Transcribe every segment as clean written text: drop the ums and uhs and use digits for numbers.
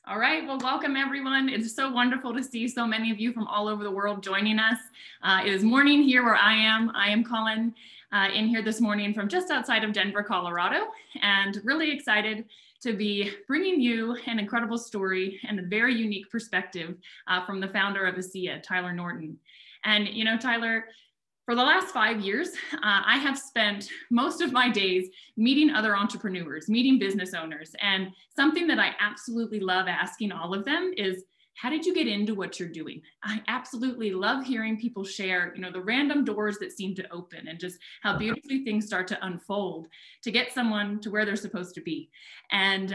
All right, well, welcome everyone. It's so wonderful to see so many of you from all over the world joining us. It is morning here where I am. I am calling in here this morning from just outside of Denver, Colorado, and really excited to be bringing you an incredible story and a very unique perspective from the founder of ASEA, Tyler Norton. And you know, Tyler, for the last 5 years, I have spent most of my days meeting other entrepreneurs, meeting business owners. And something that I absolutely love asking all of them is, how did you get into what you're doing? I absolutely love hearing people share, the random doors that seem to open and just how beautifully things start to unfold to get someone to where they're supposed to be. And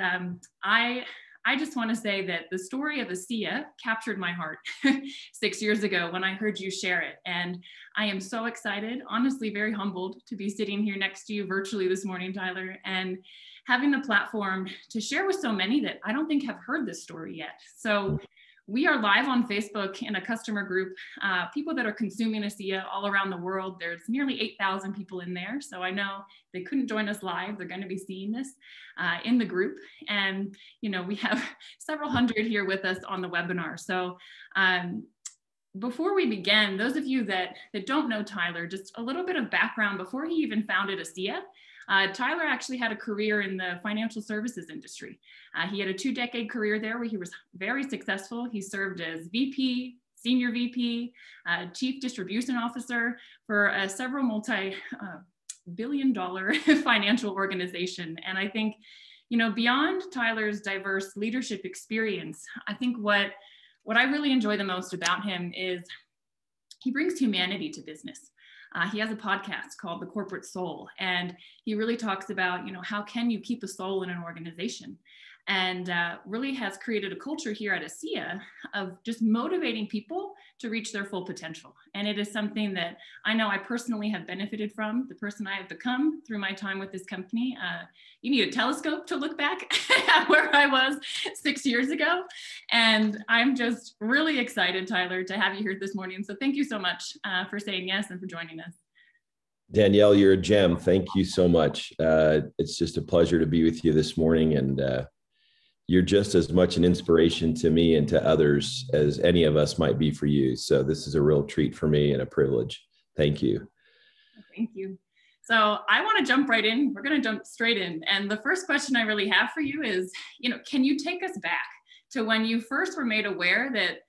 I just want to say that the story of ASEA captured my heart 6 years ago when I heard you share it. And I am so excited, honestly, very humbled to be sitting here next to you virtually this morning, Tyler, and having the platform to share with so many that I don't think have heard this story yet. So we are live on Facebook in a customer group, people that are consuming ASEA all around the world. There's nearly 8,000 people in there. So I know they couldn't join us live. They're going to be seeing this in the group. And, we have several hundred here with us on the webinar. So before we begin, those of you that don't know Tyler, just a little bit of background before he even founded ASEA. Tyler actually had a career in the financial services industry. He had a 2-decade career there where he was very successful. He served as VP, senior VP, chief distribution officer for several multi-billion-dollar financial organization. And I think, beyond Tyler's diverse leadership experience, I think what I really enjoy the most about him is he brings humanity to business. He has a podcast called The Corporate Soul, and he really talks about, how can you keep a soul in an organization? And really has created a culture here at ASEA of just motivating people to reach their full potential. And it is something that I know I personally have benefited from, the person I have become through my time with this company. You need a telescope to look back at where I was 6 years ago. And I'm just really excited, Tyler, to have you here this morning. So thank you so much for saying yes and for joining us. Danielle, you're a gem. Thank you so much. It's just a pleasure to be with you this morning. And you're just as much an inspiration to me and to others as any of us might be for you. So this is a real treat for me and a privilege. Thank you. Thank you. So I want to jump right in. We're going to jump straight in. And the first question I really have for you is, can you take us back to when you first were made aware that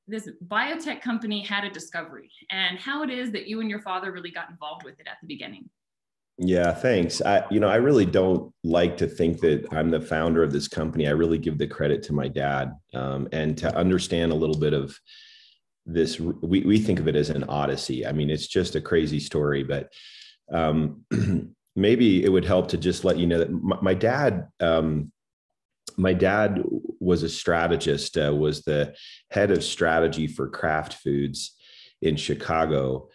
this biotech company had a discovery and how it is that you and your father really got involved with it at the beginning? Yeah, thanks. I really don't like to think that I'm the founder of this company. I really give the credit to my dad, and to understand a little bit of this. We think of it as an odyssey. I mean, it's just a crazy story, but maybe it would help to just let you know that my dad was a strategist, was the head of strategy for Kraft Foods in Chicago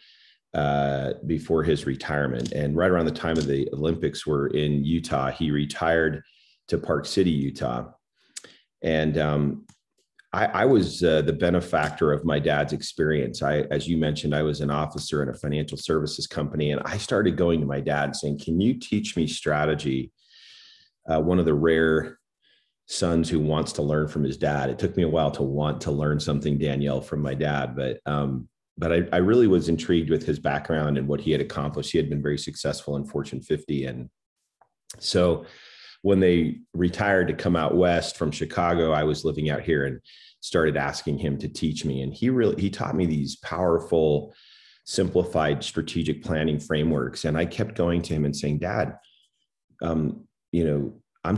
before his retirement. And right around the time of the Olympics were in Utah, he retired to Park City, Utah. And I was the benefactor of my dad's experience. As you mentioned, I was an officer in a financial services company, and I started going to my dad saying, can you teach me strategy? One of the rare sons who wants to learn from his dad. It took me a while to want to learn something, Danielle, from my dad, but I really was intrigued with his background and what he had accomplished. He had been very successful in Fortune 50. And so when they retired to come out west from Chicago, I was living out here and started asking him to teach me. And he taught me these powerful, simplified strategic planning frameworks. And I kept going to him and saying, Dad, I'm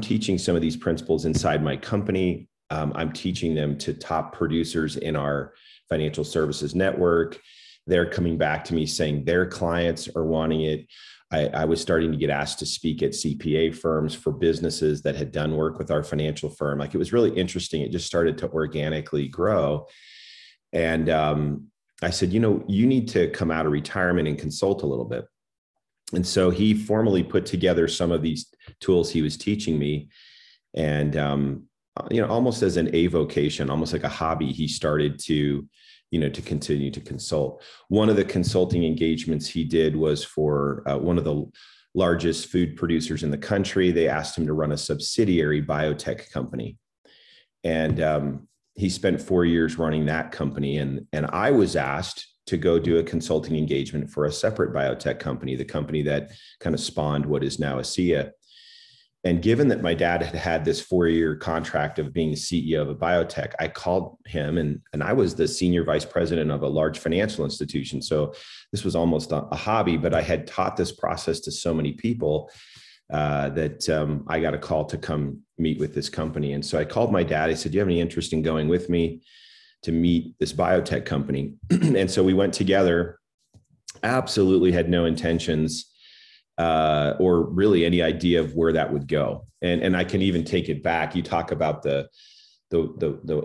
teaching some of these principles inside my company. I'm teaching them to top producers in our financial services network. They're coming back to me saying their clients are wanting it. I was starting to get asked to speak at CPA firms for businesses that had done work with our financial firm. Like, it was really interesting. It just started to organically grow. And I said, you need to come out of retirement and consult a little bit. And so he formally put together some of these tools he was teaching me. And almost as an avocation, almost like a hobby, he started to continue to consult. One of the consulting engagements he did was for one of the largest food producers in the country. They asked him to run a subsidiary biotech company. And he spent 4 years running that company. And I was asked to go do a consulting engagement for a separate biotech company, the company that kind of spawned what is now ASEA. And given that my dad had had this 4-year contract of being the CEO of a biotech, I called him, and I was the senior vice president of a large financial institution. So this was almost a hobby, but I had taught this process to so many people that I got a call to come meet with this company. And so I called my dad. I said, do you have any interest in going with me to meet this biotech company? And so we went together, absolutely had no intentions or really any idea of where that would go. And I can even take it back. You talk about the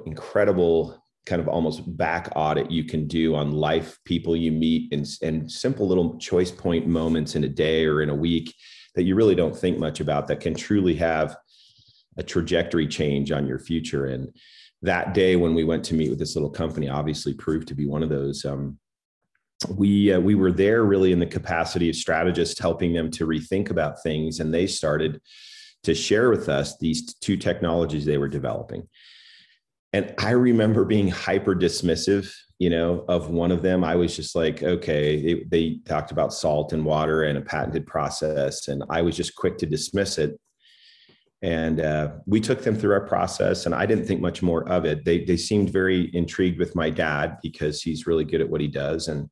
incredible kind of almost back audit you can do on life, people you meet, and simple little choice point moments in a day or in a week that you really don't think much about that can truly have a trajectory change on your future. And that day when we went to meet with this little company obviously proved to be one of those. We were there really in the capacity of strategists, helping them to rethink about things. And they started to share with us these two technologies they were developing. And I remember being hyper dismissive, of one of them. I was just like, okay, they talked about salt and water and a patented process. And I was just quick to dismiss it. And we took them through our process, and I didn't think much more of it. They seemed very intrigued with my dad because he's really good at what he does. And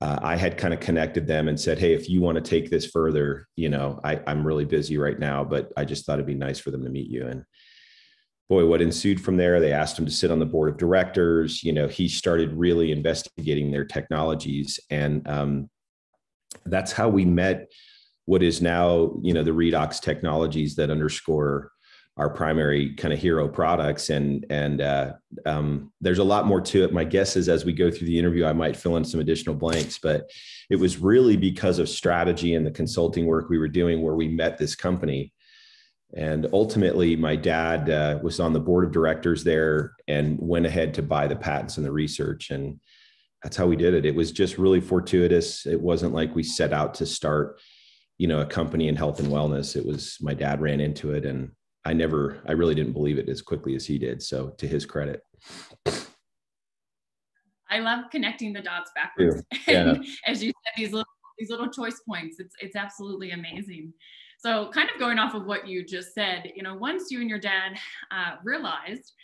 I had kind of connected them and said, hey, if you want to take this further, I'm really busy right now, but I just thought it'd be nice for them to meet you. And boy, what ensued from there, they asked him to sit on the board of directors. He started really investigating their technologies. And that's how we met what is now, the redox technologies that underscore our primary kind of hero products. And there's a lot more to it. My guess is as we go through the interview, I might fill in some additional blanks, but it was really because of strategy and the consulting work we were doing where we met this company. And ultimately, my dad was on the board of directors there and went ahead to buy the patents and the research. And that's how we did it. It was just really fortuitous. It wasn't like we set out to start, a company in health and wellness. It was my dad ran into it, and I really didn't believe it as quickly as he did. So to his credit. I love connecting the dots backwards. Yeah. And as you said, these little choice points, it's absolutely amazing. So kind of going off of what you just said, once you and your dad realized,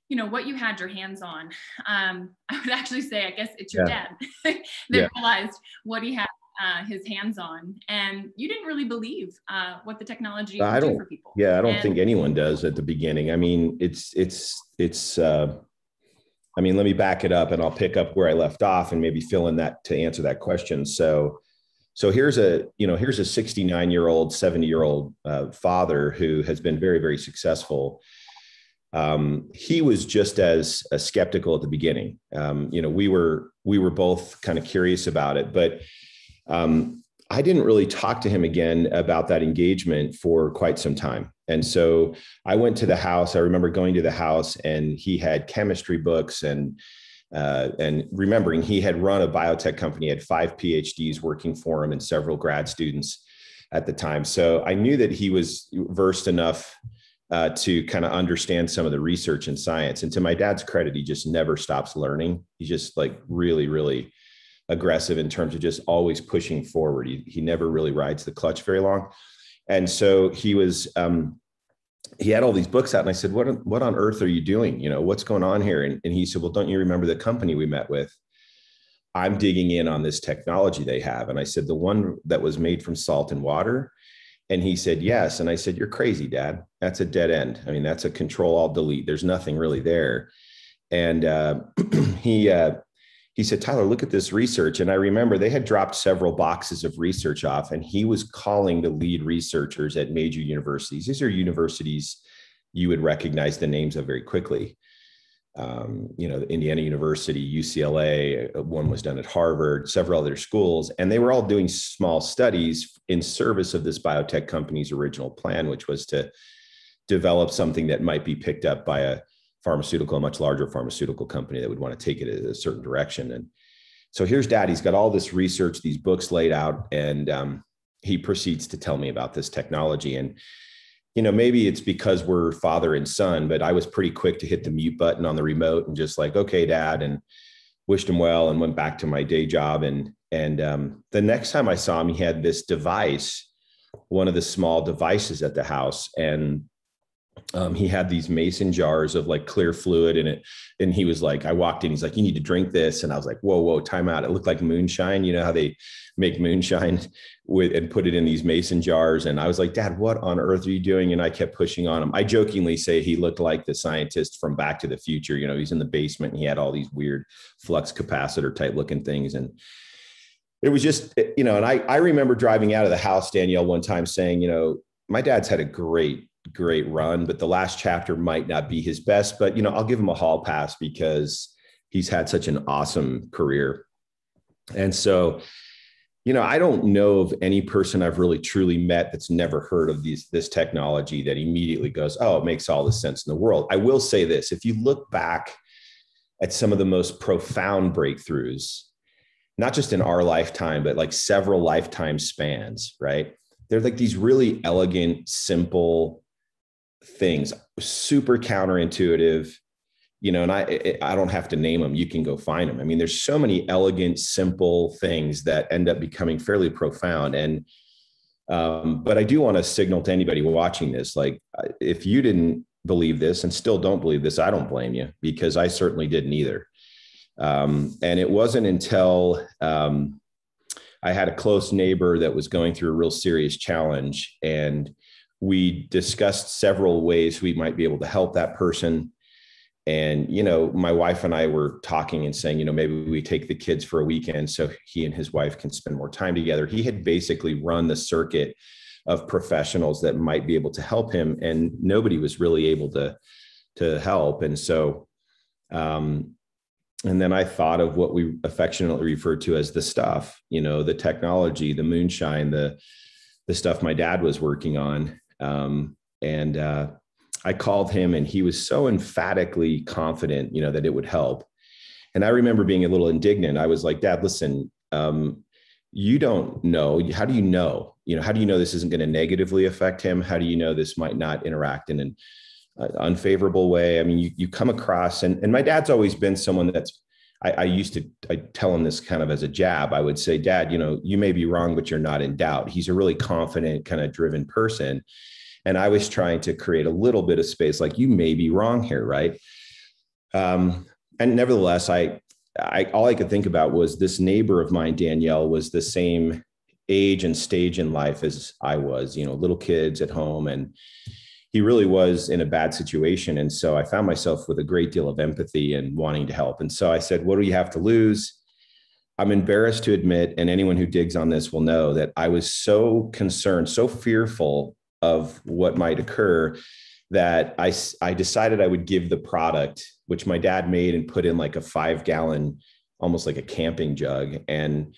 what you had your hands on, I would actually say, I guess it's your dad that realized what he had his hands on, and you didn't really believe what the technology would do for people. Yeah, I don't think anyone does at the beginning. I mean, let me back it up and I'll pick up where I left off and maybe fill in that to answer that question. So here's a 69-year-old, 70-year-old father who has been very, very successful. He was just as skeptical at the beginning. We were both kind of curious about it, but I didn't really talk to him again about that engagement for quite some time. And so I went to the house. I remember going to the house, and he had chemistry books and remembering he had run a biotech company, had 5 PhDs working for him and several grad students at the time. So I knew that he was versed enough to kind of understand some of the research and science. And to my dad's credit, he just never stops learning. He's just like really, really aggressive in terms of just always pushing forward. He never really rides the clutch very long. And so he was, he had all these books out, and I said, what on earth are you doing? What's going on here? And he said, well, don't you remember the company we met with? I'm digging in on this technology they have. And I said, the one that was made from salt and water? And he said, yes. And I said, you're crazy, Dad. That's a dead end. I mean, that's a control alt delete. There's nothing really there. And he said, Tyler, look at this research. And I remember they had dropped several boxes of research off, and he was calling the lead researchers at major universities. These are universities you would recognize the names of very quickly. The Indiana University, UCLA, one was done at Harvard, several other schools, and they were all doing small studies in service of this biotech company's original plan, which was to develop something that might be picked up by a much larger pharmaceutical company that would want to take it in a certain direction. And so here's Dad, he's got all this research, these books laid out, and he proceeds to tell me about this technology. And maybe it's because we're father and son, but I was pretty quick to hit the mute button on the remote and just like, okay, dad, and wished him well and went back to my day job. And the next time I saw him, he had this device, one of the small devices at the house. And he had these mason jars of like clear fluid in it. And he was like, I walked in, he's like, you need to drink this. And I was like, whoa, time out. It looked like moonshine. You know how they make moonshine and put it in these mason jars. And I was like, Dad, what on earth are you doing? And I kept pushing on him. I jokingly say he looked like the scientist from Back to the Future. He's in the basement and he had all these weird flux capacitor type looking things. And it was just, and I remember driving out of the house, Danielle, one time saying, my dad's had a great run, but the last chapter might not be his best, but I'll give him a hall pass because he's had such an awesome career. And so, I don't know of any person I've really truly met that's never heard of this technology that immediately goes, oh, it makes all the sense in the world. I will say this, if you look back at some of the most profound breakthroughs, not just in our lifetime, but like several lifetime spans, right? They're like these really elegant, simple things, super counterintuitive, and I don't have to name them. You can go find them. I mean, there's so many elegant, simple things that end up becoming fairly profound. And, but I do want to signal to anybody watching this, like, if you didn't believe this and still don't believe this, I don't blame you, because I certainly didn't either. And it wasn't until, I had a close neighbor that was going through a real serious challenge, and we discussed several ways we might be able to help that person. And, my wife and I were talking and saying, maybe we take the kids for a weekend so he and his wife can spend more time together. He had basically run the circuit of professionals that might be able to help him, and nobody was really able to help. And so, and then I thought of what we affectionately refer to as the stuff, the technology, the moonshine, the stuff my dad was working on. I called him, and he was so emphatically confident, that it would help. And I remember being a little indignant. I was like, Dad, listen, you don't know. How do you know? How do you know this isn't going to negatively affect him? How do you know this might not interact in an unfavorable way? I mean, you come across, and my dad's always been someone that's, I tell him this kind of as a jab. I would say, Dad, you may be wrong, but you're not in doubt. He's a really confident, kind of driven person. And I was trying to create a little bit of space, like, you may be wrong here, right? And nevertheless, all I could think about was this neighbor of mine, Danielle, was the same age and stage in life as I was, little kids at home. And he really was in a bad situation. And so I found myself with a great deal of empathy and wanting to help. And so I said, what do you have to lose? I'm embarrassed to admit, and anyone who digs on this will know, that I was so concerned, so fearful of what might occur, that I decided I would give the product, which my dad made and put in like a 5-gallon, almost like a camping jug. And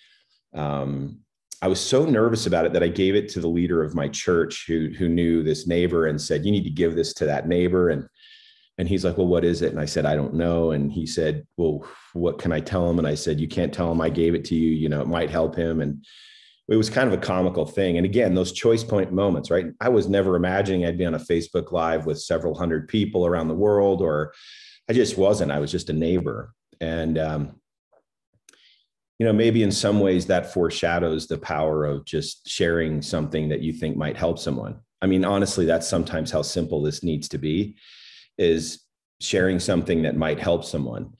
I was so nervous about it that I gave it to the leader of my church who knew this neighbor, and said, you need to give this to that neighbor. And he's like, well, what is it? And I said, I don't know. And he said, well, what can I tell him? And I said, you can't tell him I gave it to you. It might help him. And it was kind of a comical thing. And again, those choice point moments, right? I was never imagining I'd be on a Facebook Live with several hundred people around the world, or I just wasn't. I was just a neighbor. And, maybe in some ways that foreshadows the power of just sharing something that you think might help someone. I mean, honestly, that's sometimes how simple this needs to be, is sharing something that might help someone.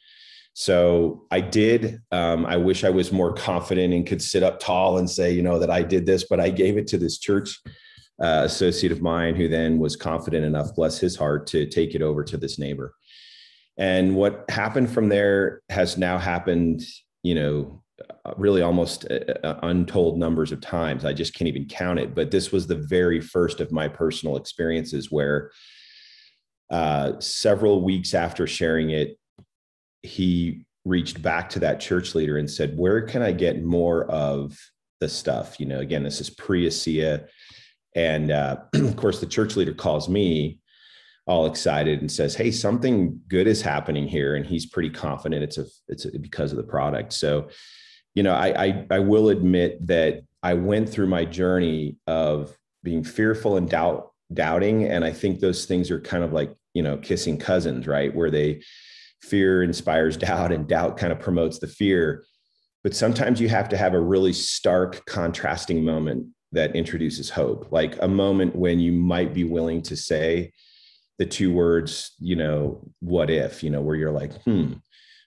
So I did. I wish I was more confident and could sit up tall and say, that I did this, but I gave it to this church associate of mine, who then was confident enough, bless his heart, to take it over to this neighbor. And what happened from there has now happened, really almost untold numbers of times. I just can't even count it. But this was the very first of my personal experiences where several weeks after sharing it, he reached back to that church leader and said, where can I get more of the stuff? Again, this is pre-ASEA. And of course, the church leader calls me all excited and says, hey, something good is happening here. And he's pretty confident it's because of the product. So, I will admit that I went through my journey of being fearful and doubting. And I think those things are kind of like, kissing cousins, right? Where fear inspires doubt and doubt kind of promotes the fear. But sometimes you have to have a really stark contrasting moment that introduces hope, like a moment when you might be willing to say the two words, what if, where you're like,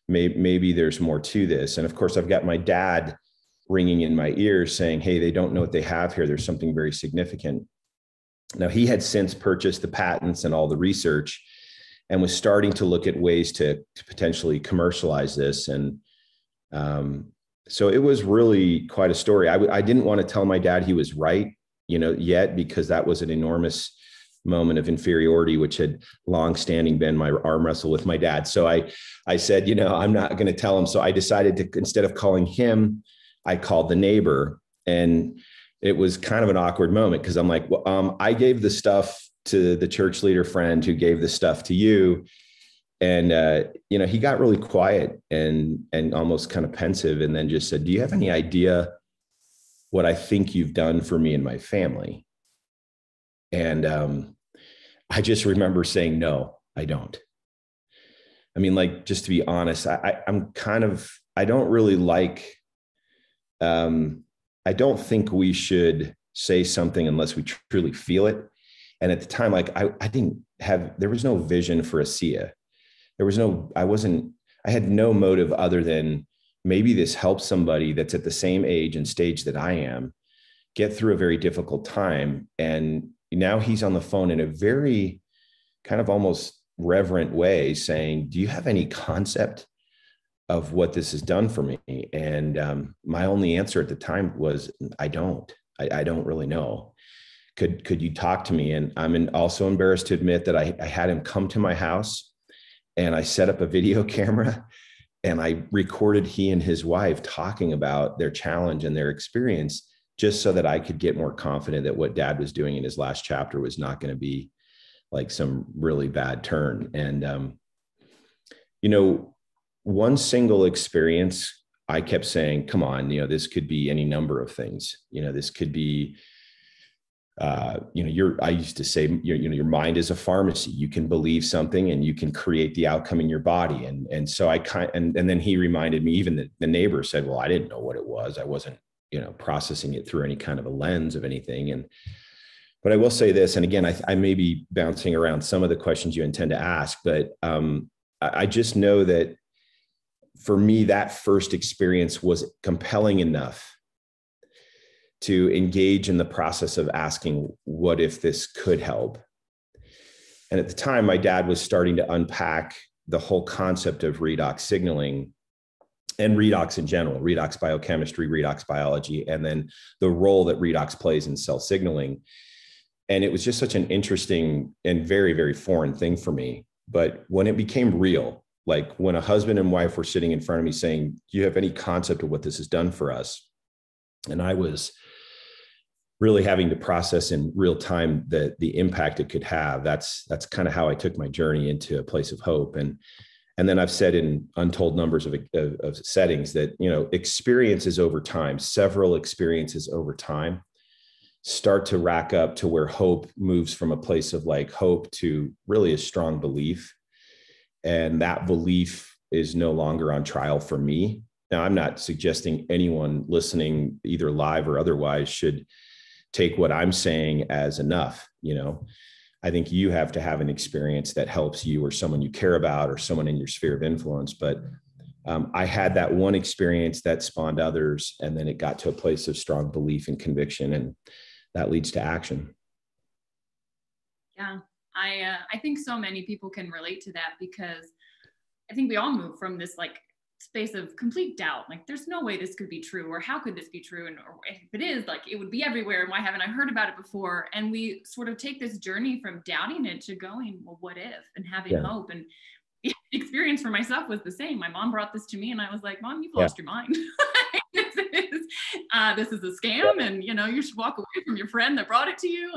maybe there's more to this. And of course, I've got my dad ringing in my ears saying, hey, they don't know what they have here. There's something very significant. Now, he had since purchased the patents and all the research and was starting to look at ways to potentially commercialize this. And so it was really quite a story. I didn't want to tell my dad he was right, yet, because that was an enormous moment of inferiority, which had long-standing been my arm wrestle with my dad. So I said, I'm not going to tell him. So I decided to, instead of calling him, I called the neighbor. And it was kind of an awkward moment because I'm like, well, I gave the stuff to the church leader friend who gave the stuff to you. And, he got really quiet and almost kind of pensive, and then just said, do you have any idea what I think you've done for me and my family? And I just remember saying, no, I don't. I mean, like, just to be honest, I don't really like, I don't think we should say something unless we truly feel it. And at the time, like, there was no vision for ASEA. I had no motive other than maybe this helps somebody that's at the same age and stage that I am get through a very difficult time. And now he's on the phone in a very kind of almost reverent way saying, do you have any concept of what this has done for me? And my only answer at the time was, I don't really know. Could you talk to me? And I'm also embarrassed to admit that I had him come to my house, and I set up a video camera and I recorded he and his wife talking about their challenge and their experience, just so that I could get more confident that what dad was doing in his last chapter was not going to be like some really bad turn. And, one single experience, I kept saying, come on, this could be any number of things. This could be, I used to say, your mind is a pharmacy. You can believe something and you can create the outcome in your body. And so and then he reminded me, even the neighbor said, well, I didn't know what it was. I wasn't, processing it through any kind of a lens of anything. But I will say this, and again, I may be bouncing around some of the questions you intend to ask, but I just know that for me, that first experience was compelling enough to engage in the process of asking, what if this could help? And at the time, my dad was starting to unpack the whole concept of redox signaling and redox in general, redox biochemistry, redox biology, and then the role that redox plays in cell signaling. And it was just such an interesting and very, very foreign thing for me. But when it became real, like when a husband and wife were sitting in front of me saying, do you have any concept of what this has done for us? And I was really having to process in real time the impact it could have. That's kind of how I took my journey into a place of hope. And then I've said in untold numbers of settings that, experiences over time, several experiences over time, start to rack up to where hope moves from a place of like hope to really a strong belief. And that belief is no longer on trial for me. Now, I'm not suggesting anyone listening, either live or otherwise, should take what I'm saying as enough. I think you have to have an experience that helps you or someone you care about or someone in your sphere of influence. But I had that one experience that spawned others, and then it got to a place of strong belief and conviction, and that leads to action. Yeah, I think so many people can relate to that, because I think we all move from this like space of complete doubt. Like, there's no way this could be true, or how could this be true? And or if it is, like, it would be everywhere. And why haven't I heard about it before? And we sort of take this journey from doubting it to going, well, what if, and having hope. And the experience for myself was the same. My mom brought this to me and I was like, Mom, you've lost your mind. This is a scam, and you should walk away from your friend that brought it to you.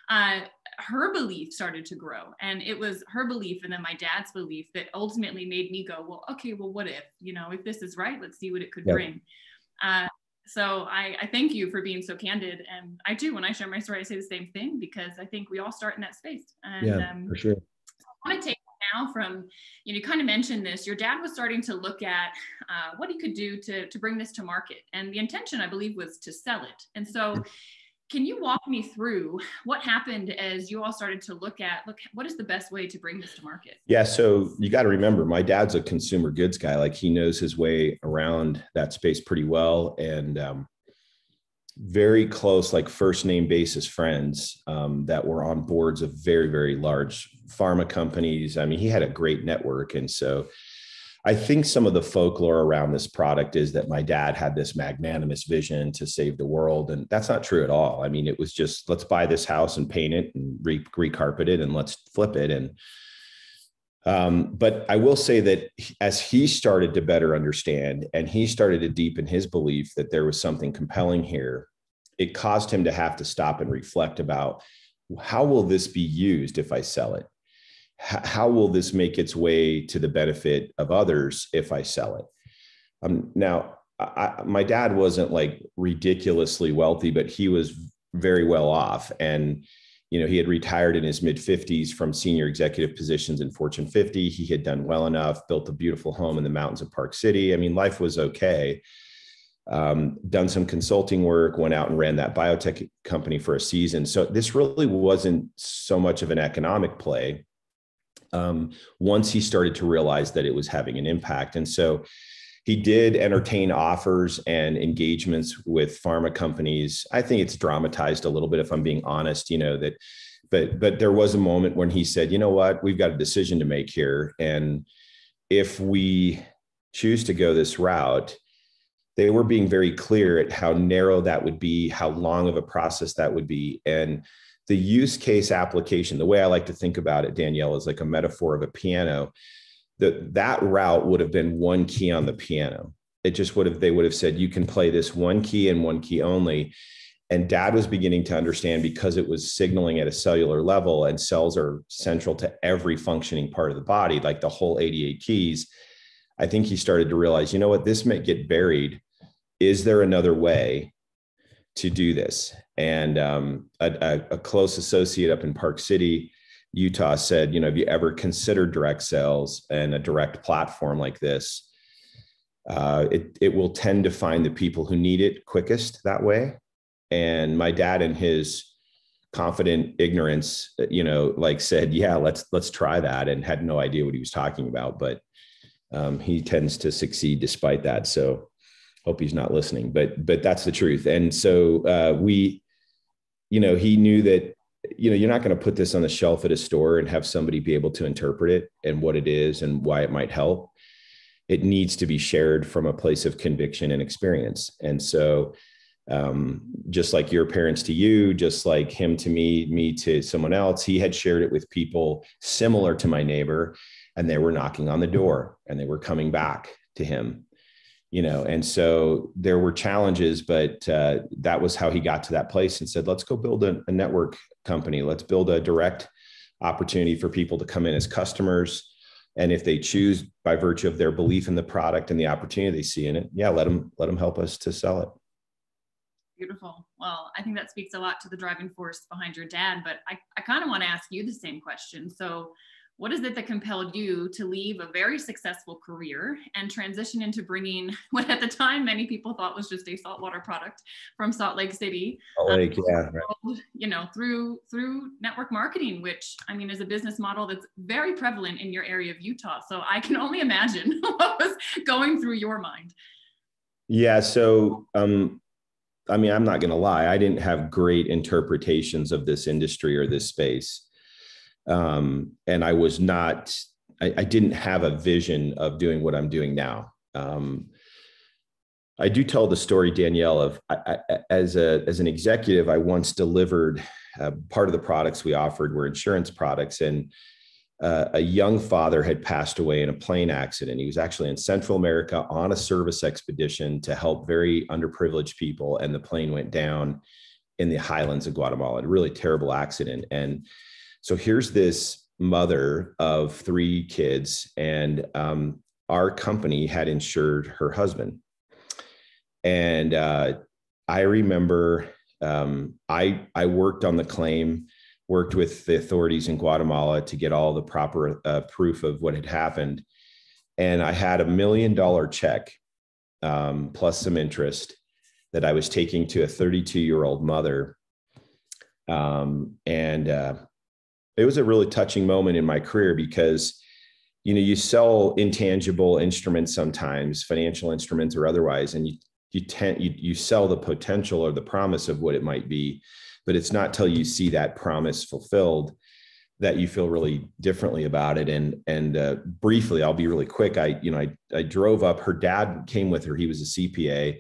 And her belief started to grow, and it was her belief and then my dad's belief that ultimately made me go, well, okay, well, what if, if this is right, let's see what it could bring. So I thank you for being so candid. And I do, when I share my story, I say the same thing, because I think we all start in that space. And Yeah, for sure. I want to take now from, you kind of mentioned this, your dad was starting to look at what he could do to bring this to market. And the intention, I believe, was to sell it. And so can you walk me through what happened as you all started to look, what is the best way to bring this to market? Yeah. So you got to remember, my dad's a consumer goods guy. Like, he knows his way around that space pretty well. And very close, like first name basis friends that were on boards of very, very large pharma companies. I mean, he had a great network. And so I think some of the folklore around this product is that my dad had this magnanimous vision to save the world. And that's not true at all. I mean, it was just, let's buy this house and paint it and recarpet it and let's flip it. And but I will say that as he started to better understand and he started to deepen his belief that there was something compelling here, it caused him to have to stop and reflect about, how will this be used if I sell it? How will this make its way to the benefit of others if I sell it? Now, my dad wasn't like ridiculously wealthy, but he was very well off. And, he had retired in his mid-50s from senior executive positions in Fortune 50. He had done well enough, built a beautiful home in the mountains of Park City. I mean, life was okay. Done some consulting work, went out and ran that biotech company for a season. So this really wasn't so much of an economic play. Once he started to realize that it was having an impact. And so he did entertain offers and engagements with pharma companies. I think it's dramatized a little bit, if I'm being honest, but there was a moment when he said, you know what, we've got a decision to make here. And if we choose to go this route, they were being very clear at how narrow that would be, how long of a process that would be. And the use case application, the way I like to think about it, Danielle, is like a metaphor of a piano. That route would have been one key on the piano. It just they would have said, you can play this one key and one key only. And Dad was beginning to understand, because it was signaling at a cellular level, and cells are central to every functioning part of the body, like the whole 88 keys. I think he started to realize, you know what, this may get buried. Is there another way to do this? And a close associate up in Park City, Utah, said, have you ever considered direct sales and a direct platform like this? It will tend to find the people who need it quickest that way. And my dad, in his confident ignorance, said, yeah, let's try that, and had no idea what he was talking about. But he tends to succeed despite that. So hope he's not listening, but that's the truth. And so he knew that, you're not going to put this on the shelf at a store and have somebody be able to interpret it and what it is and why it might help. It needs to be shared from a place of conviction and experience. And so just like your parents to you, just like him to me to someone else, he had shared it with people similar to my neighbor, and they were knocking on the door and they were coming back to him. And so there were challenges, but that was how he got to that place and said, let's go build a network company. Let's build a direct opportunity for people to come in as customers. And if they choose, by virtue of their belief in the product and the opportunity they see in it, yeah, let them help us to sell it. Beautiful. Well, I think that speaks a lot to the driving force behind your dad, but I kind of want to ask you the same question. So what is it that compelled you to leave a very successful career and transition into bringing what at the time many people thought was just a saltwater product from Salt Lake City, through network marketing, which is a business model that's very prevalent in your area of Utah. So I can only imagine what was going through your mind. Yeah. So, I'm not going to lie. I didn't have great interpretations of this industry or this space. And I was not, I didn't have a vision of doing what I'm doing now. I do tell the story, Danielle, of as an executive, I once delivered part of the products we offered were insurance products. And a young father had passed away in a plane accident. He was actually in Central America on a service expedition to help very underprivileged people. And the plane went down in the highlands of Guatemala, a really terrible accident. And so here's this mother of 3 kids, and our company had insured her husband. And I remember I worked on the claim, worked with the authorities in Guatemala to get all the proper proof of what had happened. And I had $1 million check plus some interest that I was taking to a 32-year-old mother. It was a really touching moment in my career because, you sell intangible instruments sometimes, financial instruments or otherwise, and you sell the potential or the promise of what it might be, but it's not till you see that promise fulfilled that you feel really differently about it. And briefly, I'll be really quick. I drove up. Her dad came with her. He was a CPA,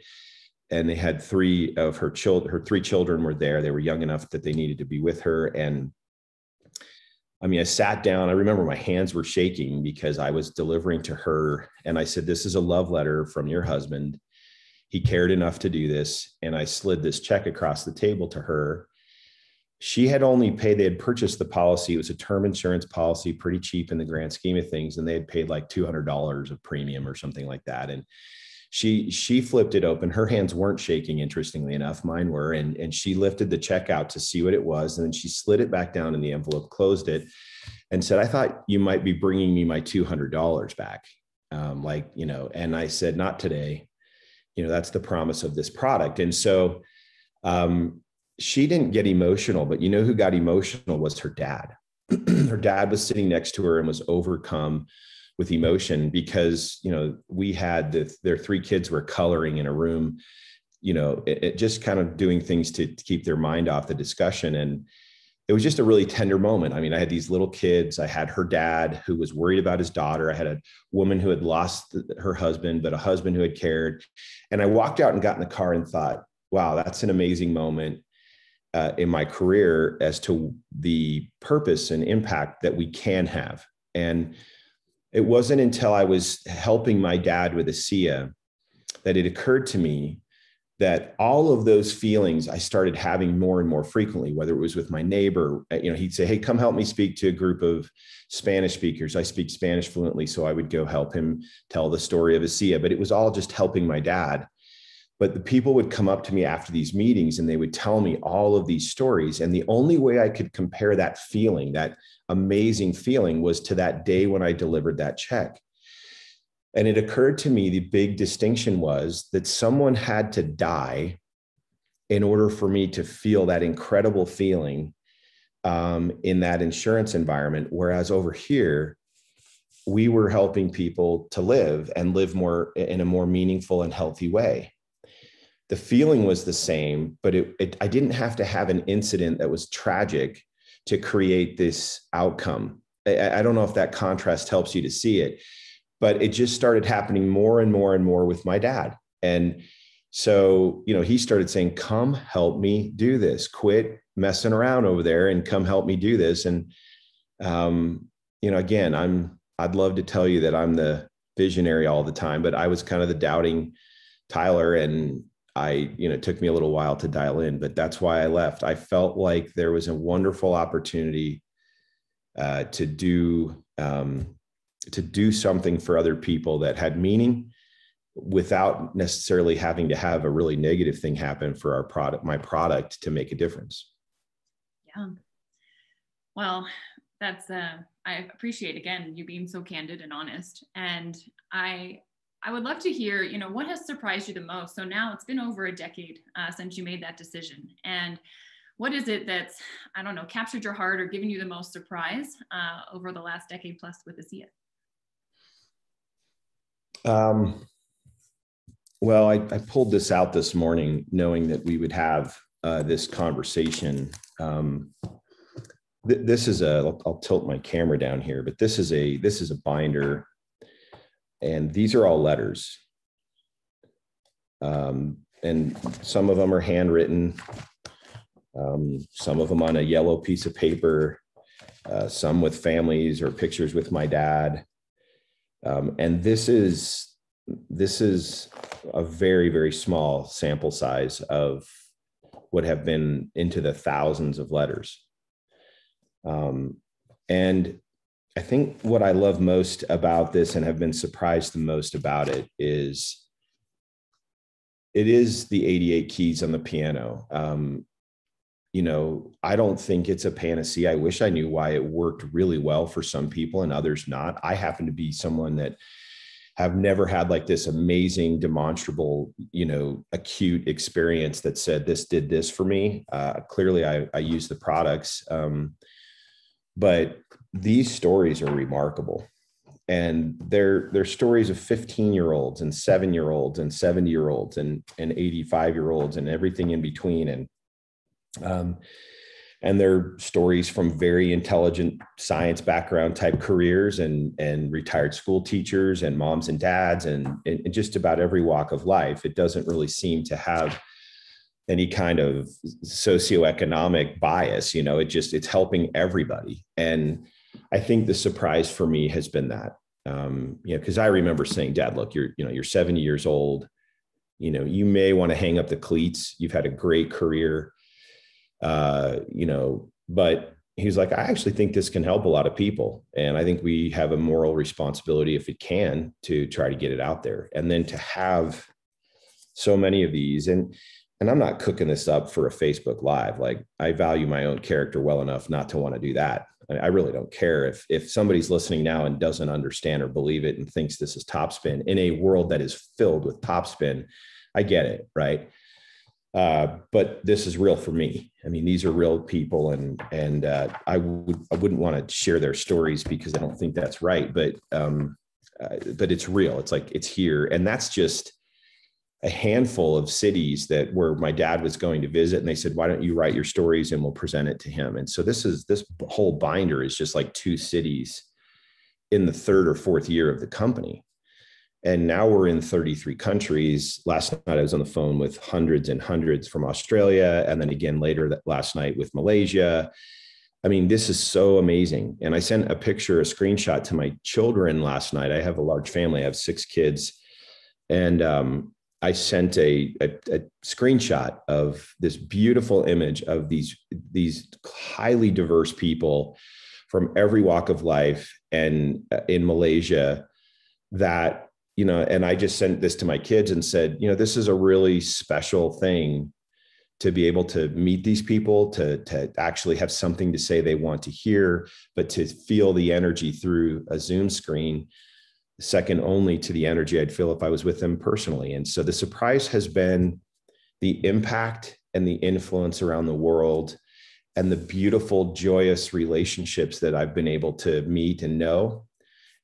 and they had three of her children. Her three children were there. They were young enough that they needed to be with her. And I mean, I sat down. I remember my hands were shaking because I was delivering to her, and I said, "This is a love letter from your husband. He cared enough to do this." And I slid this check across the table to her. She had only paid, they had purchased the policy. It was a term insurance policy, pretty cheap in the grand scheme of things. And they had paid like $200 of premium or something like that. And she flipped it open. Her hands weren't shaking, interestingly enough, mine were. And she lifted the check out to see what it was. And then she slid it back down in the envelope, closed it, and said, "I thought you might be bringing me my $200 back." And I said, "Not today. That's the promise of this product." And so, she didn't get emotional, but who got emotional was her dad. Her dad was sitting next to her and was overcome with emotion because, we had their three kids were coloring in a room, it just kind of doing things to keep their mind off the discussion. And it was just a really tender moment. I mean, I had these little kids. I had her dad who was worried about his daughter. I had a woman who had lost her husband, but a husband who had cared. And I walked out and got in the car and thought, wow, that's an amazing moment in my career as to the purpose and impact that we can have. And it wasn't until I was helping my dad with ASEA that it occurred to me that all of those feelings I started having more and more frequently, whether it was with my neighbor, he'd say, "Hey, come help me speak to a group of Spanish speakers." I speak Spanish fluently, so I would go help him tell the story of ASEA, but it was all just helping my dad. But the people would come up to me after these meetings and they would tell me all of these stories. And the only way I could compare that feeling, that amazing feeling, was to that day when I delivered that check. And it occurred to me, the big distinction was that someone had to die in order for me to feel that incredible feeling in that insurance environment. Whereas over here, we were helping people to live and live more in a more meaningful and healthy way. The feeling was the same, but I didn't have to have an incident that was tragic to create this outcome. I don't know if that contrast helps you to see it, but it just started happening more and more and more with my dad. And so, he started saying, "Come help me do this, quit messing around over there and come help me do this." And, again, I'd love to tell you that I'm the visionary all the time, but I was kind of the doubting Tyler, and it took me a little while to dial in, but that's why I left. I felt like there was a wonderful opportunity to do something for other people that had meaning without necessarily having to have a really negative thing happen for my product to make a difference. Yeah. Well, that's, I appreciate, again, you being so candid and honest. And I would love to hear, what has surprised you the most? So now it's been over a decade since you made that decision. And what is it that's, I don't know, captured your heart or given you the most surprise over the last decade plus with ASEA? Well, I pulled this out this morning knowing that we would have this conversation. This is I'll tilt my camera down here, but this is a binder. And these are all letters. And some of them are handwritten, some of them on a yellow piece of paper, some with families or pictures with my dad. And this is a very, very small sample size of what have been into the thousands of letters. And I think what I love most about this and have been surprised the most about it is It is the 88 keys on the piano. I don't think it's a panacea. I wish I knew why it worked really well for some people and others not. I happen to be someone that have never had like this amazing demonstrable, acute experience that said this did this for me. Clearly I use the products. But these stories are remarkable. And they're stories of 15-year-olds and 7-year-olds and 70-year-olds and 85-year-olds and everything in between. And they're stories from very intelligent science background type careers and retired school teachers and moms and dads and just about every walk of life. It doesn't really seem to have any kind of socioeconomic bias. It's helping everybody. And I think the surprise for me has been that, because I remember saying, Dad, look, you're 70 years old. You may want to hang up the cleats. You've had a great career, but he's like, I actually think this can help a lot of people. And I think we have a moral responsibility, if it can, to try to get it out there. And then to have so many of these, and I'm not cooking this up for a Facebook Live. Like, I value my own character well enough not to want to do that. I really don't care if somebody's listening now and doesn't understand or believe it and thinks this is topspin in a world that is filled with topspin. I get it, right? But this is real for me. I mean, these are real people, and I wouldn't want to share their stories because I don't think that's right. But it's real. It's like, it's here, and that's just a handful of cities where my dad was going to visit, and they said, why don't you write your stories and we'll present it to him. And so this whole binder is just like 2 cities in the 3rd or 4th year of the company. And now we're in 33 countries. Last night I was on the phone with hundreds and hundreds from Australia. And then again, later last night with Malaysia. I mean, this is so amazing. And I sent a screenshot to my children last night. I have a large family. I have 6 kids. And, I sent a screenshot of this beautiful image of these highly diverse people from every walk of life and in Malaysia that, and I just sent this to my kids and said, this is a really special thing to be able to meet these people, to actually have something to say they want to hear, but to feel the energy through a Zoom screen, second only to the energy I'd feel if I was with them personally. And so the surprise has been the impact and the influence around the world and the beautiful, joyous relationships that I've been able to meet and know,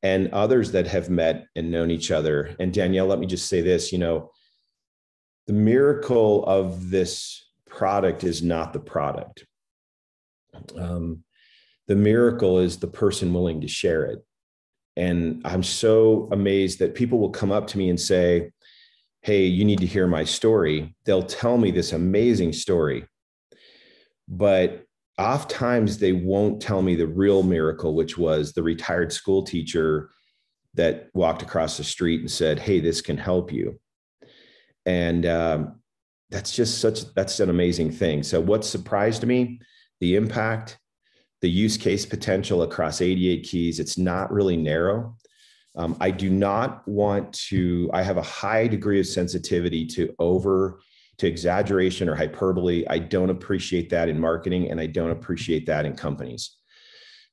and others that have met and known each other. And Danielle, let me just say this, the miracle of this product is not the product. The miracle is the person willing to share it. And I'm so amazed that people will come up to me and say, hey, you need to hear my story. They'll tell me this amazing story, but oftentimes they won't tell me the real miracle, which was the retired school teacher that walked across the street and said, hey, this can help you. And that's an amazing thing. So what surprised me, the impact, the use case potential across 88 keys. It's not really narrow. I do not want to, I have a high degree of sensitivity to exaggeration or hyperbole. I don't appreciate that in marketing, and I don't appreciate that in companies.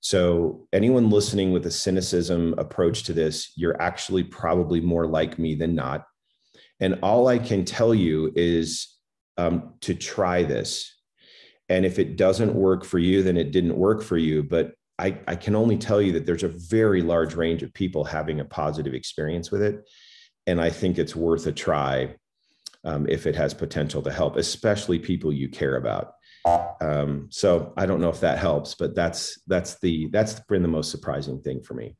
So anyone listening with a cynicism approach to this, you're actually probably more like me than not. And all I can tell you is to try this. And if it doesn't work for you, then it didn't work for you. But I can only tell you that there's a very large range of people having a positive experience with it. And I think it's worth a try if it has potential to help, especially people you care about. So I don't know if that helps, but that's been the most surprising thing for me.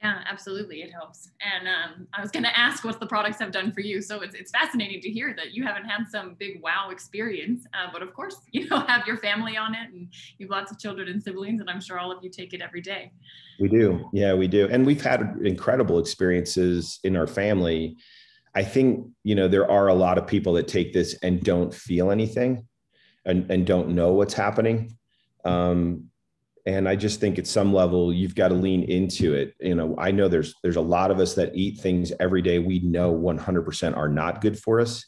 Yeah, absolutely. It helps. And I was going to ask what the products have done for you. So it's fascinating to hear that you haven't had some big wow experience, but of course, have your family on it, and you have lots of children and siblings, and I'm sure all of you take it every day. We do. Yeah, we do. And we've had incredible experiences in our family. I think, there are a lot of people that take this and don't feel anything and don't know what's happening. And I just think at some level, you've got to lean into it. I know there's a lot of us that eat things every day we know 100% are not good for us.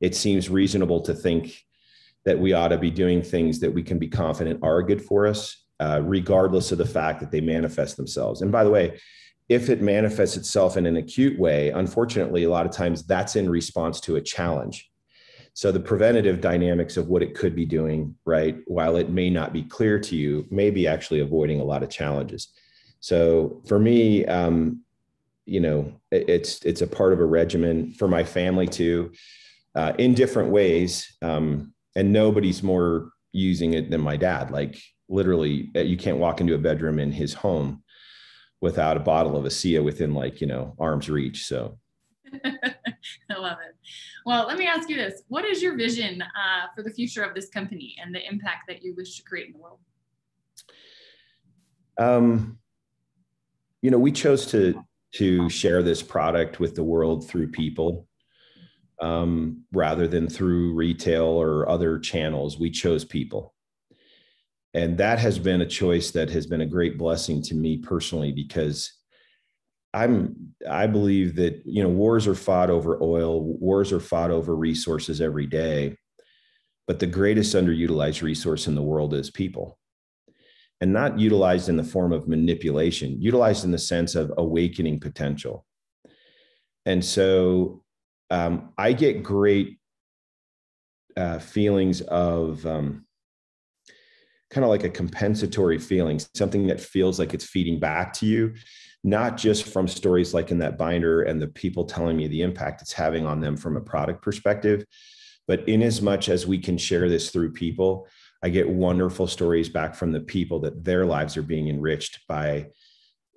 it seems reasonable to think that we ought to be doing things that we can be confident are good for us, regardless of the fact that they manifest themselves. And by the way, if it manifests itself in an acute way, unfortunately, a lot of times that's in response to a challenge. So the preventative dynamics of what it could be doing, right, while it may not be clear to you, may be actually avoiding a lot of challenges. So for me, it's a part of a regimen for my family too, in different ways. And nobody's more using it than my dad. Like literally, you can't walk into a bedroom in his home without a bottle of ASEA within arm's reach. So I love it. Well, let me ask you this. What is your vision for the future of this company and the impact that you wish to create in the world? We chose to share this product with the world through people, rather than through retail or other channels. We chose people. And that has been a choice that has been a great blessing to me personally, because I believe that, wars are fought over oil, wars are fought over resources every day, but the greatest underutilized resource in the world is people. And not utilized in the form of manipulation, utilized in the sense of awakening potential. And so I get great feelings of kind of like a compensatory feeling, something that feels like it's feeding back to you, not just from stories like in that binder and the people telling me the impact it's having on them from a product perspective, but in as much as we can share this through people, I get wonderful stories back from the people that their lives are being enriched by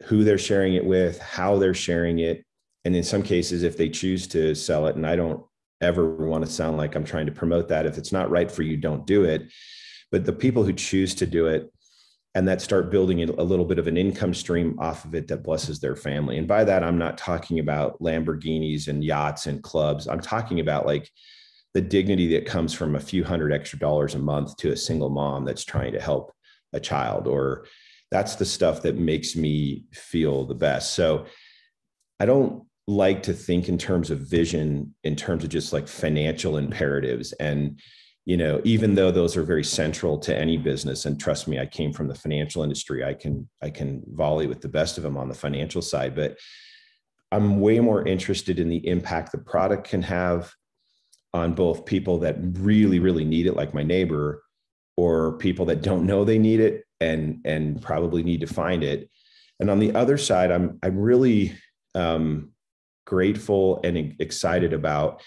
who they're sharing it with, how they're sharing it. And in some cases, if they choose to sell it, and I don't ever want to sound like I'm trying to promote that. If it's not right for you, don't do it. But the people who choose to do it and that start building a little bit of an income stream off of it that blesses their family. And by that, I'm not talking about Lamborghinis and yachts and clubs. I'm talking about like the dignity that comes from a few $100 extra a month to a single mom that's trying to help a child, or that's the stuff that makes me feel the best. So I don't like to think in terms of vision, in terms of just like financial imperatives. And, even though those are very central to any business, and trust me, I came from the financial industry, I can volley with the best of them on the financial side, but I'm way more interested in the impact the product can have on both people that really, really need it, like my neighbor, or people that don't know they need it and probably need to find it. And on the other side, I'm really grateful and excited about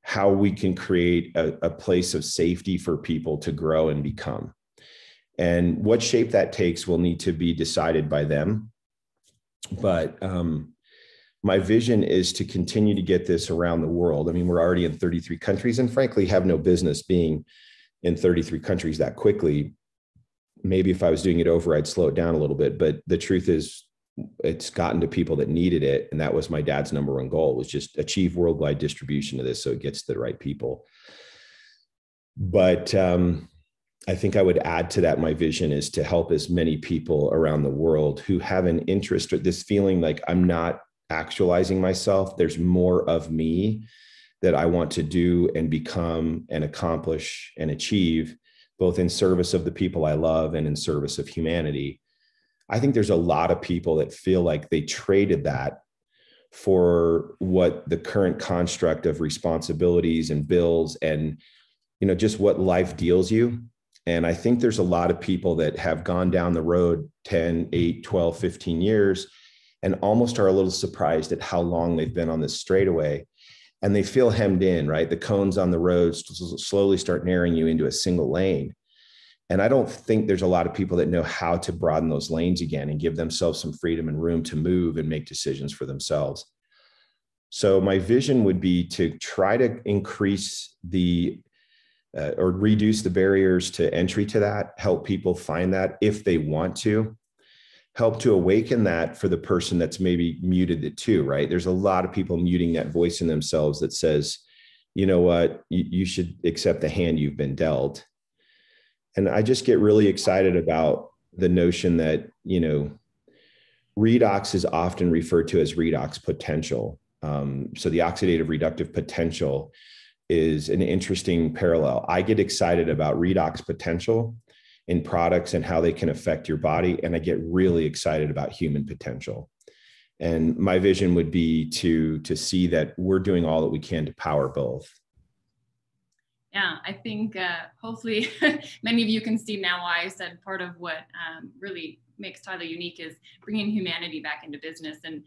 how we can create a place of safety for people to grow and become. And what shape that takes will need to be decided by them. But my vision is to continue to get this around the world. I mean, we're already in 33 countries and frankly have no business being in 33 countries that quickly. Maybe if I was doing it over, I'd slow it down a little bit. But the truth is, it's gotten to people that needed it. And that was my dad's number one goal, was just achieve worldwide distribution of this so it gets to the right people. But I think I would add to that, my vision is to help as many people around the world who have an interest, or this feeling like I'm not actualizing myself. There's more of me that I want to do and become and accomplish and achieve, both in service of the people I love and in service of humanity. I think there's a lot of people that feel like they traded that for what the current construct of responsibilities and bills and, just what life deals you. And I think there's a lot of people that have gone down the road 10, 8, 12, 15 years and almost are a little surprised at how long they've been on this straightaway. And they feel hemmed in, right? The cones on the road slowly start narrowing you into a single lane. And I don't think there's a lot of people that know how to broaden those lanes again and give themselves some freedom and room to move and make decisions for themselves. So my vision would be to try to increase or reduce the barriers to entry to that, help people find that if they want to, help to awaken that for the person that's maybe muted it too, right? There's a lot of people muting that voice in themselves that says, you know what, you should accept the hand you've been dealt. And I just get really excited about the notion that, redox is often referred to as redox potential. So the oxidative reductive potential is an interesting parallel. I get excited about redox potential in products and how they can affect your body. And I get really excited about human potential. And my vision would be to see that we're doing all that we can to power both. Yeah, I think hopefully many of you can see now why I said part of what really makes Tyler unique is bringing humanity back into business. And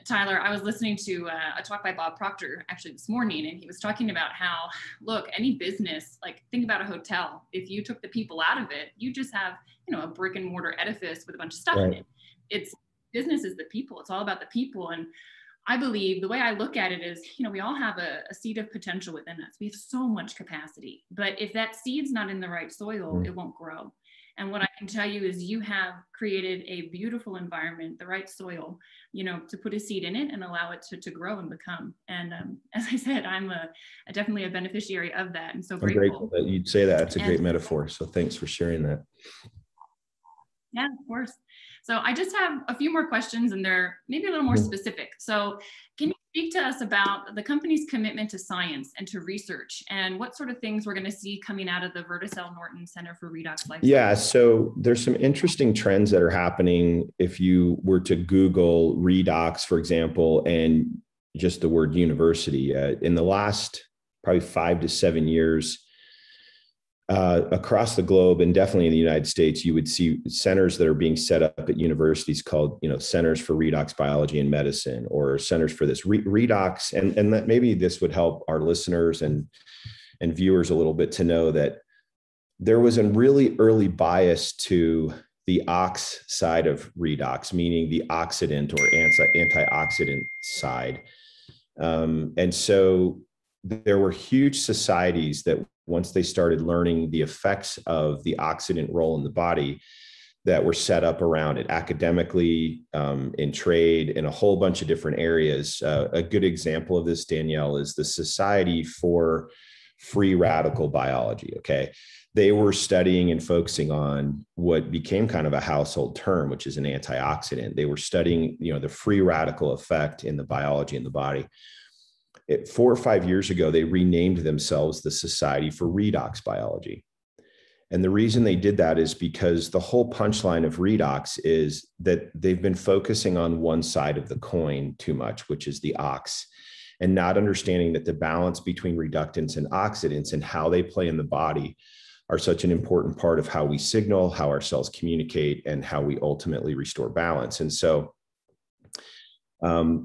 Tyler, I was listening to a talk by Bob Proctor actually this morning, and he was talking about how, look, any business, like think about a hotel. If you took the people out of it, you just have, a brick and mortar edifice with a bunch of stuff in it. It's business is the people. It's all about the people. And I believe the way I look at it is, we all have a seed of potential within us. We have so much capacity, but if that seed's not in the right soil, it won't grow. And what I can tell you is you have created a beautiful environment, the right soil, to put a seed in it and allow it to grow and become. And as I said, I'm definitely a beneficiary of that. And so grateful. I'm grateful that you'd say that. It's a great metaphor. So thanks for sharing that. Yeah, of course. So I just have a few more questions, and they're maybe a little more specific. So can you speak to us about the company's commitment to science and to research, and what sort of things we're going to see coming out of the Norton Center for Redox Life? Yeah, so there's some interesting trends that are happening. If you were to Google redox, for example, and just the word university, in the last probably 5 to 7 years, across the globe, and definitely in the United States, you would see centers that are being set up at universities called, Centers for Redox Biology and Medicine, or centers for this redox. And that maybe this would help our listeners and viewers a little bit to know that there was a really early bias to the ox side of redox, meaning the oxidant or antioxidant side. And so there were huge societies that once they started learning the effects of the oxidant role in the body, that were set up around it academically, in trade, in a whole bunch of different areas. A good example of this, Danielle, is the Society for Free Radical Biology. Okay. They were studying and focusing on what became kind of a household term, which is an antioxidant. They were studying, the free radical effect in the biology in the body. 4 or 5 years ago, they renamed themselves the Society for Redox Biology. And the reason they did that is because the whole punchline of redox is that they've been focusing on one side of the coin too much, which is the ox, and not understanding that the balance between reductants and oxidants and how they play in the body are such an important part of how we signal, how our cells communicate, and how we ultimately restore balance. And so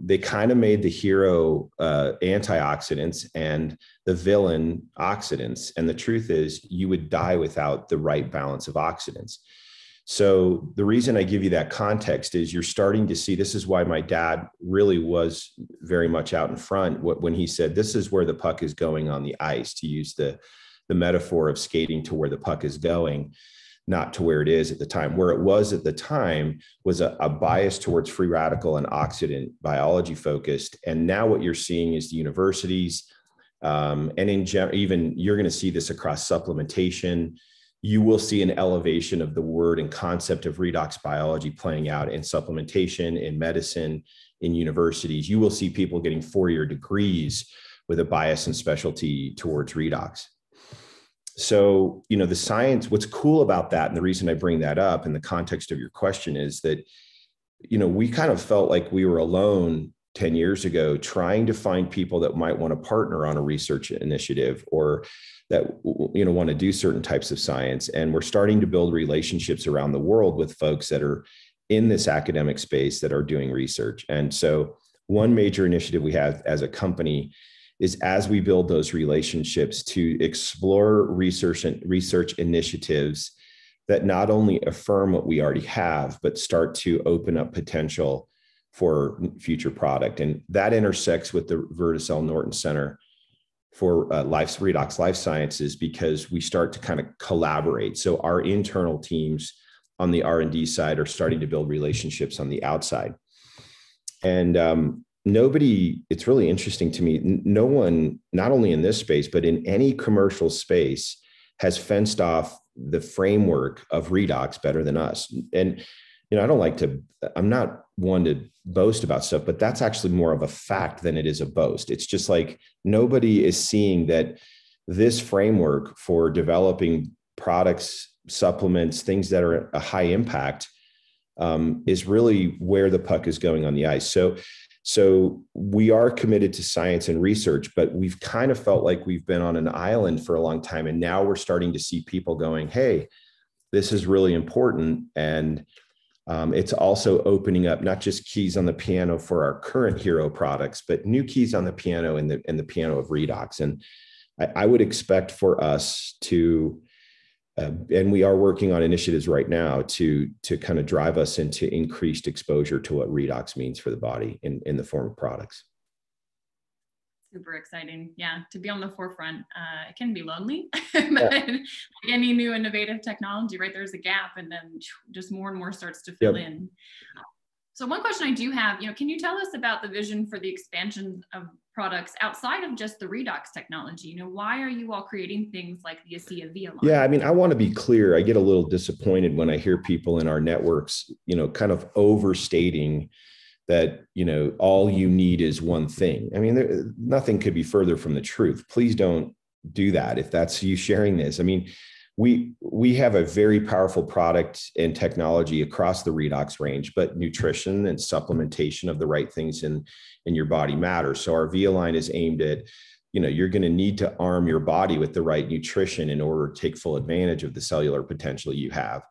they kind of made the hero antioxidants and the villain oxidants. And the truth is, you would die without the right balance of oxidants. So the reason I give you that context is you're starting to see, this is why my dad really was very much out in front when he said, this is where the puck is going on the ice, to use the metaphor of skating to where the puck is going, not to where it is at the time. Where it was at the time was a bias towards free radical and oxidant biology focused. And now what you're seeing is the universities, and in general, even you're going to see this across supplementation. You will see an elevation of the word and concept of redox biology playing out in supplementation, in medicine, in universities. You will see people getting 4-year degrees with a bias and specialty towards redox. So, the science, what's cool about that, and the reason I bring that up in the context of your question is that, we kind of felt like we were alone 10 years ago trying to find people that might want to partner on a research initiative, or that, want to do certain types of science. And we're starting to build relationships around the world with folks that are in this academic space that are doing research. And so one major initiative we have as a company is, as we build those relationships, to explore research initiatives that not only affirm what we already have, but start to open up potential for future product. And that intersects with the Norton Center for Redox Life Sciences, because we start to kind of collaborate. So our internal teams on the R&D side are starting to build relationships on the outside. And it's really interesting to me, no one, not only in this space, but in any commercial space, has fenced off the framework of redox better than us. And, I'm not one to boast about stuff, but that's actually more of a fact than it is a boast. It's just like nobody is seeing that this framework for developing products, supplements, things that are a high impact, is really where the puck is going on the ice. So we are committed to science and research, but we've kind of felt like we've been on an island for a long time. And now we're starting to see people going, hey, this is really important. And it's also opening up not just keys on the piano for our current hero products, but new keys on the piano and the piano of redox. And I would expect for us to, and we are working on initiatives right now to kind of drive us into increased exposure to what redox means for the body in the form of products. Super exciting. Yeah, to be on the forefront. It can be lonely, but like any new innovative technology, right, there's a gap and then just more and more starts to fill in. So one question I do have, can you tell us about the vision for the expansion of products outside of just the redox technology? Why are you all creating things like the ASEA Via line? Yeah, I mean, I want to be clear. I get a little disappointed when I hear people in our networks, kind of overstating that, all you need is one thing. I mean, nothing could be further from the truth. Please don't do that if that's you sharing this. I mean, we have a very powerful product and technology across the redox range, but nutrition and supplementation of the right things in your body matters. So our Via line is aimed at, you're going to need to arm your body with the right nutrition in order to take full advantage of the cellular potential you have.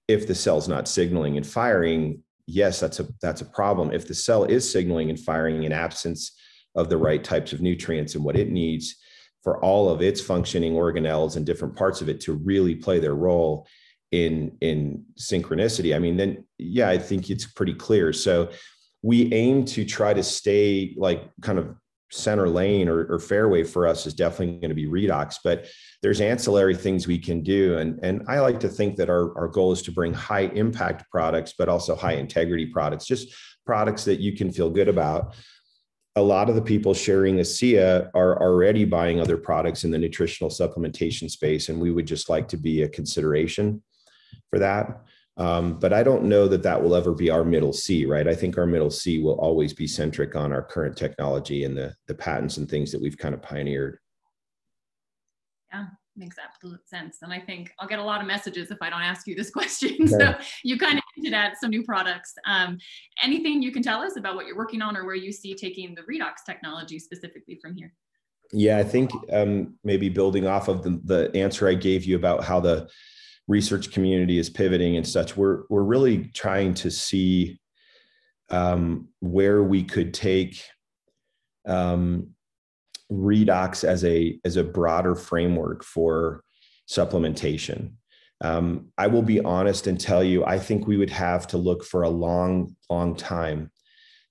If the cell's not signaling and firing, yes, that's a problem. If the cell is signaling and firing in absence of the right types of nutrients and what it needs for all of its functioning organelles and different parts of it to really play their role in synchronicity, I mean, then, yeah, I think it's pretty clear. So we aim to try to stay like kind of center lane or fairway for us is definitely going to be redox, but there's ancillary things we can do. And I like to think that our goal is to bring high impact products, but also high integrity products, just products that you can feel good about. A lot of the people sharing ASEA are already buying other products in the nutritional supplementation space, and we would just like to be a consideration for that. But I don't know that will ever be our middle C, right? I think our middle C will always be centric on our current technology and the patents and things that we've kind of pioneered. Yeah, makes absolute sense. And I think I'll get a lot of messages if I don't ask you this question. So you kind of hinted at some new products. Anything you can tell us about what you're working on or where you see taking the redox technology specifically from here? Yeah, I think maybe building off of the answer I gave you about how the research community is pivoting and such, we're really trying to see where we could take redox as a broader framework for supplementation. I will be honest and tell you, I think we would have to look for a long, long time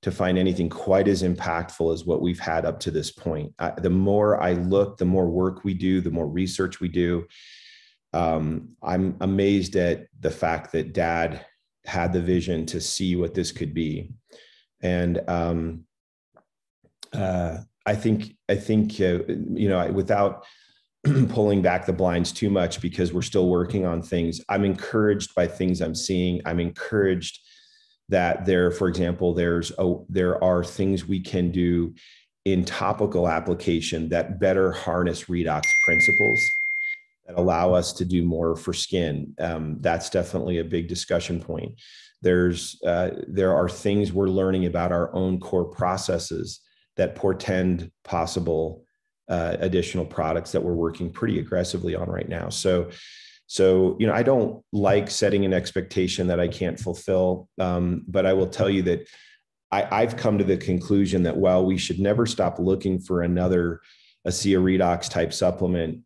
to find anything quite as impactful as what we've had up to this point. The more I look, the more work we do, the more research we do. I'm amazed at the fact that Dad had the vision to see what this could be. And I think without pulling back the blinds too much, because we're still working on things, I'm encouraged by things I'm seeing. I'm encouraged that for example, there are things we can do in topical application that better harness redox principles that allow us to do more for skin. That's definitely a big discussion point. There are things we're learning about our own core processes that portend possible additional products that we're working pretty aggressively on right now. So I don't like setting an expectation that I can't fulfill, but I will tell you that I've come to the conclusion that while we should never stop looking for another ASEA redox type supplement,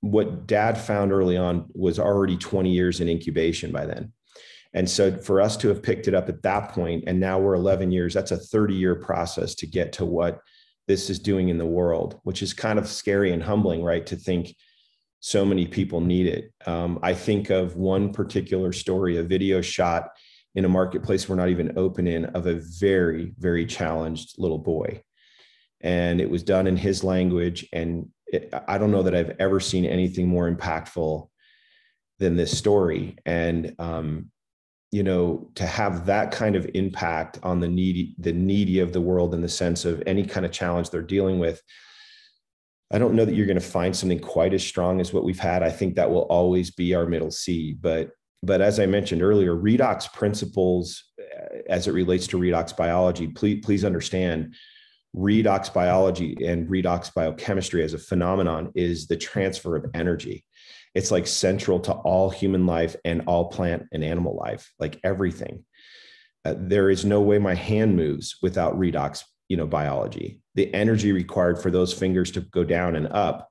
what Dad found early on was already 20 years in incubation by then. And so for us to have picked it up at that point, and now we're 11 years, that's a 30-year process to get to what this is doing in the world, which is kind of scary and humbling, right? To think so many people need it. I think of one particular story, a video shot in a marketplace we're not even open in, of a very, very challenged little boy. And it was done in his language. And I don't know that I've ever seen anything more impactful than this story. And to have that kind of impact on the needy of the world, in the sense of any kind of challenge they're dealing with. I don't know that you're going to find something quite as strong as what we've had. I think that will always be our middle C. But as I mentioned earlier, redox principles, as it relates to redox biology, please understand, redox biology and redox biochemistry as a phenomenon is the transfer of energy. It's like central to all human life and all plant and animal life, like everything. There is no way my hand moves without redox, biology. The energy required for those fingers to go down and up,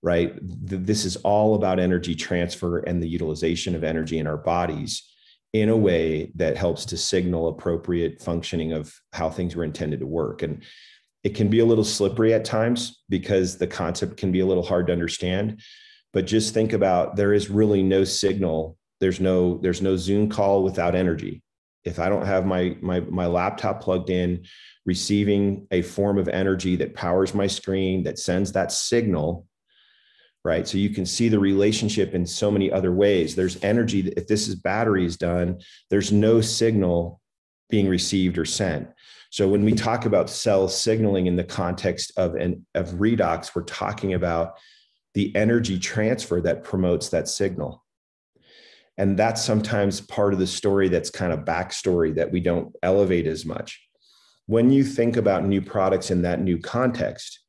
right? This is all about energy transfer and the utilization of energy in our bodies in a way that helps to signal appropriate functioning of how things were intended to work. And it can be a little slippery at times because the concept can be a little hard to understand. But just think about, there is really no signal. There's no Zoom call without energy. If I don't have my laptop plugged in, receiving a form of energy that powers my screen, that sends that signal, right? So you can see the relationship in so many other ways. There's energy. If this is batteries done, there's no signal being received or sent. So when we talk about cell signaling in the context of redox, we're talking about the energy transfer that promotes that signal. And that's sometimes part of the story that's kind of backstory that we don't elevate as much. When you think about new products in that new context,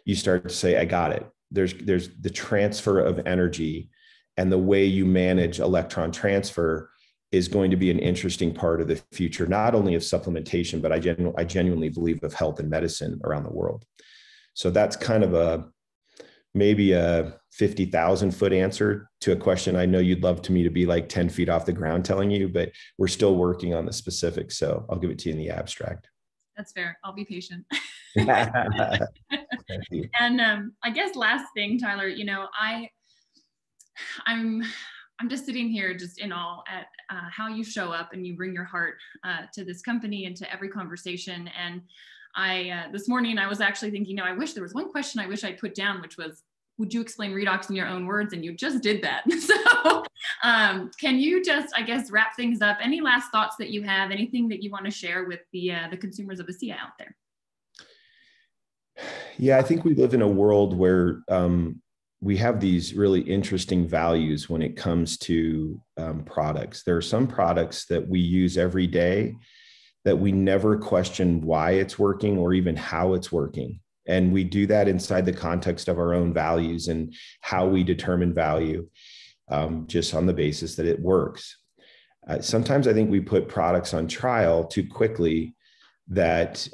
you start to say, I got it. There's the transfer of energy, and the way you manage electron transfer is going to be an interesting part of the future, not only of supplementation, but I genuinely believe of health and medicine around the world. So that's kind of maybe a 50,000 foot answer to a question I know you'd love me to be like 10 feet off the ground telling you, but we're still working on the specifics. So I'll give it to you in the abstract. That's fair. I'll be patient. Thank you. And I guess last thing, Tyler, I'm just sitting here just in awe at how you show up and you bring your heart to this company and to every conversation. And this morning I was actually thinking, I wish there was one question I wish I'd put down, which was, would you explain redox in your own words? And you just did that. So can you just, I guess, wrap things up? Any last thoughts that you have, anything that you want to share with the consumers of ASEA out there? Yeah, I think we live in a world where we have these really interesting values when it comes to products. There are some products that we use every day that we never question why it's working or even how it's working. And we do that inside the context of our own values and how we determine value, just on the basis that it works. Sometimes I think we put products on trial too quickly that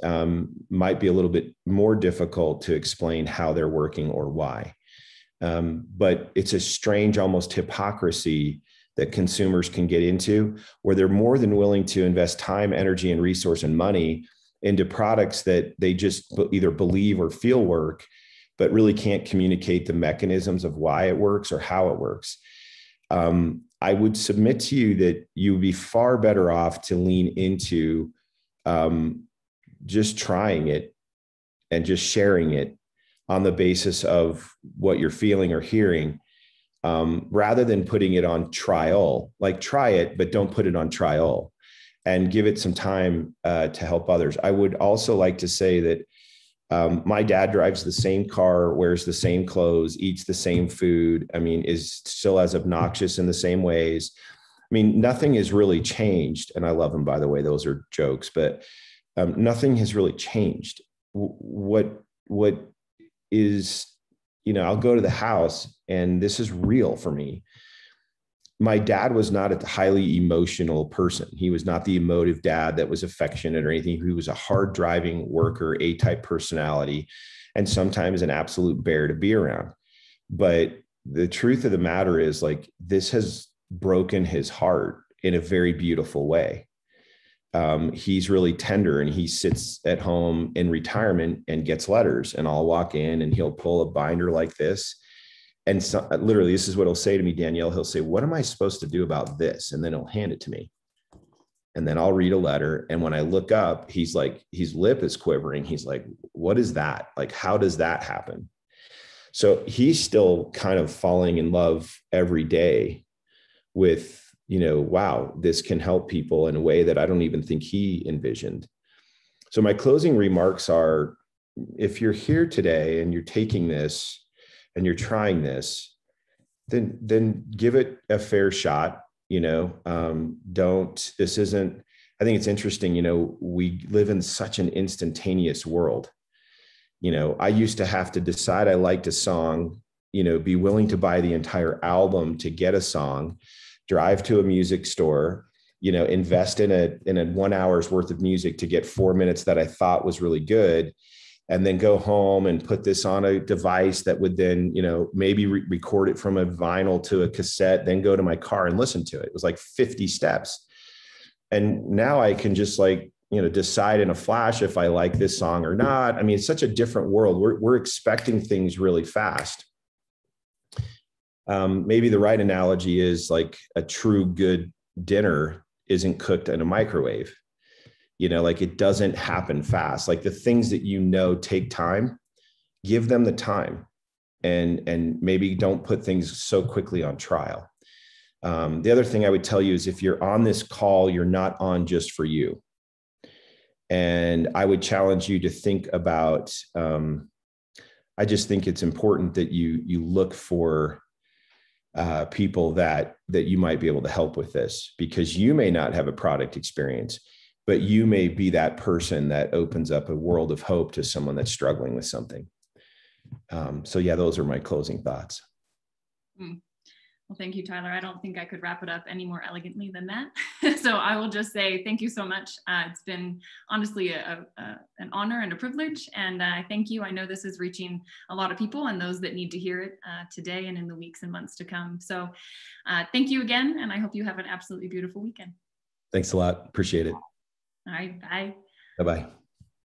might be a little bit more difficult to explain how they're working or why. But it's a strange, almost hypocrisy that consumers can get into, where they're more than willing to invest time, energy, and resource and money into products that they just either believe or feel work, but really can't communicate the mechanisms of why it works or how it works. I would submit to you that you would be far better off to lean into just trying it and just sharing it on the basis of what you're feeling or hearing, rather than putting it on trial. Like, try it, but don't put it on trial, and give it some time to help others. I would also like to say that my dad drives the same car, wears the same clothes, eats the same food. I mean, is still as obnoxious in the same ways. I mean, nothing has really changed. And I love him, by the way, those are jokes, but nothing has really changed. What is, I'll go to the house, and this is real for me. My dad was not a highly emotional person. He was not the emotive dad that was affectionate or anything. He was a hard driving worker, A-type personality, and sometimes an absolute bear to be around. But the truth of the matter is, like, this has broken his heart in a very beautiful way. He's really tender, and he sits at home in retirement and gets letters, and I'll walk in and he'll pull a binder like this. And so, literally, this is what he'll say to me, Danielle. He'll say, "What am I supposed to do about this?" And then he'll hand it to me. And then I'll read a letter. And when I look up, he's like, his lip is quivering. He's like, "What is that? Like, how does that happen?" So he's still kind of falling in love every day with wow, this can help people in a way that I don't even think he envisioned. So my closing remarks are, if you're here today and you're taking this and you're trying this, then give it a fair shot. This isn't, I think it's interesting, we live in such an instantaneous world. I used to have to decide I liked a song, be willing to buy the entire album to get a song, drive to a music store, invest in a 1 hour's worth of music to get 4 minutes that I thought was really good, and then go home and put this on a device that would then, maybe record it from a vinyl to a cassette, then go to my car and listen to it. It was like 50 steps. And now I can just decide in a flash if I like this song or not. I mean, it's such a different world. We're expecting things really fast. Maybe the right analogy is like a true good dinner isn't cooked in a microwave. It doesn't happen fast. Like the things that take time, give them the time, and maybe don't put things so quickly on trial. The other thing I would tell you is, if you're on this call, you're not on just for you. And I would challenge you to think about, I just think it's important that you look for people that you might be able to help with this, because you may not have a product experience, but you may be that person that opens up a world of hope to someone that's struggling with something. So yeah, those are my closing thoughts. Well, thank you, Tyler. I don't think I could wrap it up any more elegantly than that. So I will just say thank you so much. It's been honestly an honor and a privilege. And I thank you. I know this is reaching a lot of people and those that need to hear it today and in the weeks and months to come. So thank you again. And I hope you have an absolutely beautiful weekend. Thanks a lot. Appreciate it. All right. Bye. Bye-bye.